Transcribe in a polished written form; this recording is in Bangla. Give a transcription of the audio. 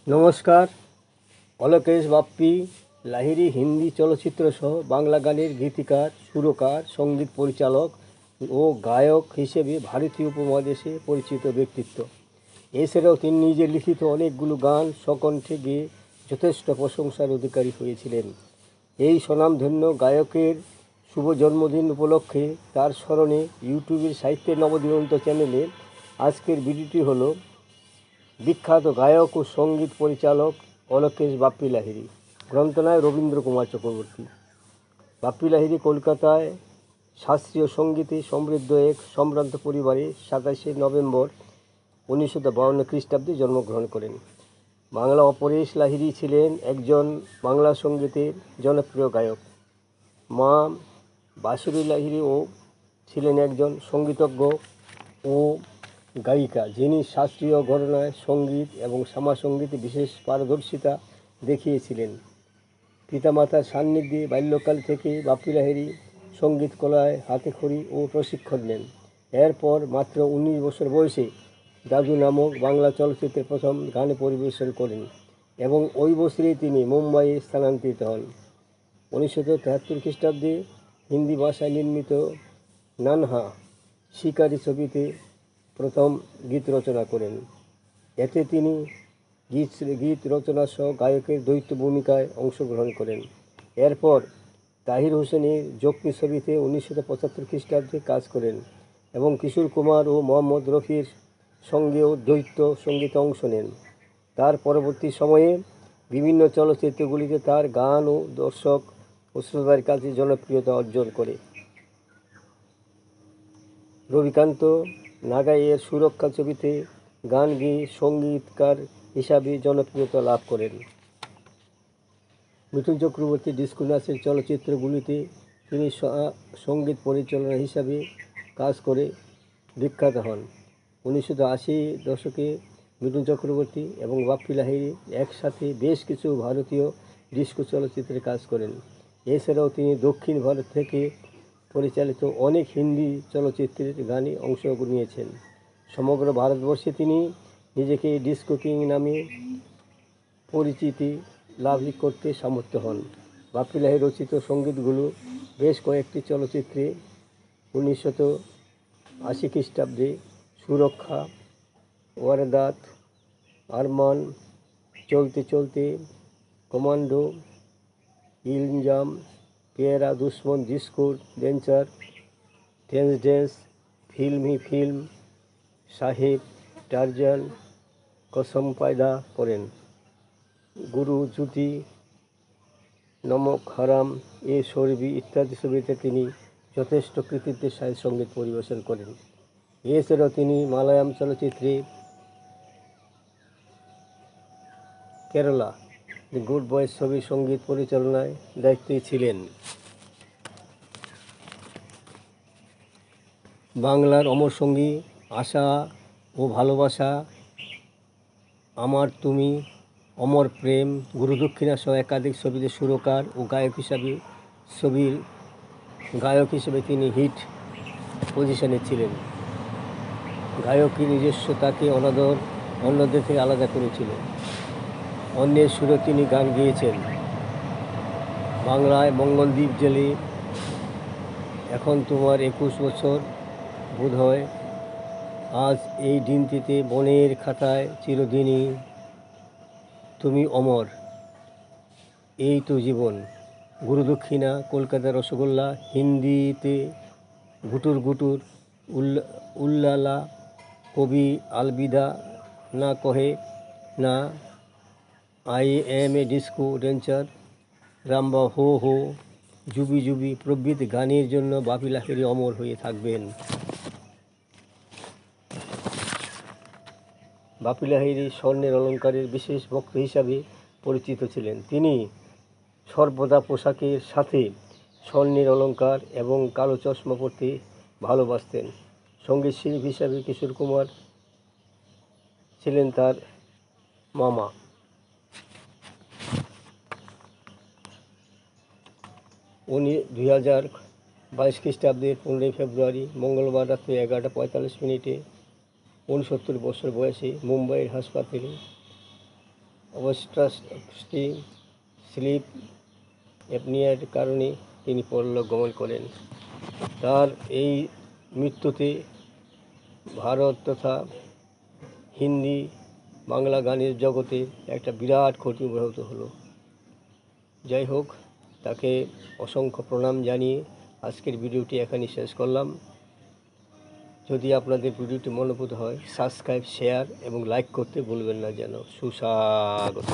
নমস্কার। অলকেশ বাপ্পি লাহিড়ী হিন্দি চলচ্চিত্র সহ বাংলা গানের গীতিকার, সুরকার, সঙ্গীত পরিচালক ও গায়ক হিসেবে ভারতীয় উপমহাদেশে পরিচিত ব্যক্তিত্ব। এছাড়াও তিনি নিজে লিখিত অনেকগুলো গান স্বকণ্ঠে গেয়ে যথেষ্ট প্রশংসার অধিকারী হয়েছিলেন। এই স্বনামধন্য গায়কের শুভ জন্মদিন উপলক্ষে তার স্মরণে ইউটিউবের সাহিত্যের নবদিগন্ত চ্যানেলে আজকের ভিডিওটি হলো বিখ্যাত গায়ক ও সঙ্গীত পরিচালক অলকেশ বাপ্পি লাহিড়ী। গ্রন্থনায় রবীন্দ্র কুমার চক্রবর্তী। বাপ্পি লাহিড়ী কলকাতায় শাস্ত্রীয় সঙ্গীতে সমৃদ্ধ এক সম্ভ্রান্ত পরিবারে 27শে নভেম্বর 1952 খ্রিস্টাব্দে জন্মগ্রহণ করেন। বাংলা অপরেশ লাহিড়ী ছিলেন একজন বাংলা সঙ্গীতের জনপ্রিয় গায়ক। মা বাঁশুরী লাহিড়ীও ছিলেন একজন সঙ্গীতজ্ঞ ও গায়িকা, যিনি শাস্ত্রীয় ঘরানায় সঙ্গীত এবং শ্যামাসঙ্গীতে বিশেষ পারদর্শিতা দেখিয়েছিলেন। পিতামাতার সান্নিধ্যে বাল্যকাল থেকে বাপ্পি লাহিড়ী সঙ্গীত কলায় হাতেখড়ি ও প্রশিক্ষণ নেন। এরপর মাত্র 19 বছর বয়সে দাদু নামক বাংলা চলচ্চিত্রে প্রথম গানে পরিবেশন করেন এবং ওই বছরেই তিনি মুম্বাইয়ে স্থানান্তরিত হন। 1973 খ্রিস্টাব্দে হিন্দি ভাষায় নির্মিত নানহা শিকারি ছবিতে প্রথম গীত রচনা করেন। এতে তিনি গীত রচনা সহ গায়কের দ্বৈত ভূমিকায় অংশগ্রহণ করেন। এরপর তাহির হোসেনের জখমি ছবিতে 1975 খ্রিস্টাব্দে কাজ করেন এবং কিশোর কুমার ও মোহাম্মদ রফির সঙ্গেও দ্বৈত সঙ্গীতে অংশ নেন। তার পরবর্তী সময়ে বিভিন্ন চলচ্চিত্রগুলিতে তার গান ও দর্শক ও শ্রোতার কাছে জনপ্রিয়তা অর্জন করে। রবিকান্ত নাগাইয়ের সুরক্ষা ছবিতে গান গেয়ে সঙ্গীতকার হিসাবে জনপ্রিয়তা লাভ করেন। মিঠুন চক্রবর্তী ডিস্কো নাচের চলচ্চিত্রগুলিতে তিনি সঙ্গীত পরিচালনা হিসাবে কাজ করে বিখ্যাত হন। 1980 দশকে মিঠুন চক্রবর্তী এবং বাপ্পি লাহিড়ী একসাথে বেশ কিছু ভারতীয় ডিস্কো চলচ্চিত্রে কাজ করেন। এছাড়াও তিনি দক্ষিণ ভারত থেকে পরিচালিত অনেক হিন্দি চলচ্চিত্রের গানে অংশ নিয়েছেন। সমগ্র ভারতবর্ষে তিনি নিজেকে ডিস্কো কিং নামে পরিচিতি লাভ করতে সমর্থ হন। বাপ্পি লাহিড়ী রচিত সঙ্গীতগুলো বেশ কয়েকটি চলচ্চিত্রে 1980 খ্রিস্টাব্দে সুরক্ষা, ওয়ারদাত, আরমান, চলতে চলতে, কমান্ডো, ইলজাম, পেয়ারা দুশ্মন, ডিস্কো ড্যান্সার, ড্যান্স, ফিল্ম হি ফিল্ম, সাহেব, টারজান, কসম পয়দা করেন, গুরু জ্যোতি, নমক হারাম, এ সরবি ইত্যাদি ছবিতে তিনি যথেষ্ট কৃতিত্বের সাথে সঙ্গীত পরিবেশন করেন। এছাড়াও তিনি মালায়ালাম চলচ্চিত্রে কেরালা দি গুড বয়েজ ছবির সঙ্গীত পরিচালনায় দায়িত্বে ছিলেন। বাংলার অমর সঙ্গী, আশা ও ভালোবাসা, আমার তুমি, অমর প্রেম, গুরুদক্ষিণা সহ একাধিক ছবিতে সুরকার ও গায়ক হিসেবে তিনি হিট পজিশনে ছিলেন। গায়কী নিজস্বতাকে অন্যদের থেকে আলাদা করেছিল। অন্যের সুরে তিনি গান গেয়েছেন। বাংলায় মঙ্গলদ্বীপ জেলে, এখন তোমার 21 বছর বোধ হয়, আজ এই দিনটিতে মনের খাতায় চিরদিনই তুমি অমর, এই তো জীবন, গুরুদক্ষিণা, কলকাতা রসগোল্লা, হিন্দিতে গুটুর গুটুর, উল্লালা, কবি আলবিদা না কহে না, I am a disco dancer, rumba হো হো, জুবি জুবি প্রভৃতি গানের জন্য বাপ্পি লাহিড়ী অমর হয়ে থাকবেন। বাপ্পি লাহিড়ী স্বর্ণের অলঙ্কারের বিশেষ ভক্ত হিসাবে পরিচিত ছিলেন। তিনি সর্বদা পোশাকের সাথে স্বর্ণের অলঙ্কার এবং কালো চশমা পরতে ভালোবাসতেন। সঙ্গীত শিল্পী হিসাবে কিশোর কুমার ছিলেন তার মামা। 2022 খ্রিস্টাব্দের 15 ফেব্রুয়ারি মঙ্গলবার রাত্রে 11:45 মিনিটে 69 বছর বয়সে মুম্বাইয়ের হাসপাতালে অবস্ট্রাকটিভ স্লিপ অ্যাপনিয়ার কারণে তিনি পরলোক গমন করেন। তার এই মৃত্যুতে ভারত তথা হিন্দি বাংলা গানের জগতে একটা বিরাট ক্ষতি ব্যাহত হলো। যাই হোক, তাকে অসংখ্য প্রণাম জানিয়ে আজকের ভিডিওটি এখানেই শেষ করলাম। যদি আপনাদের ভিডিওটি মনোভূত হয়, সাবস্ক্রাইব, শেয়ার এবং লাইক করতে ভুলবেন না যেন। সুস্বাগত।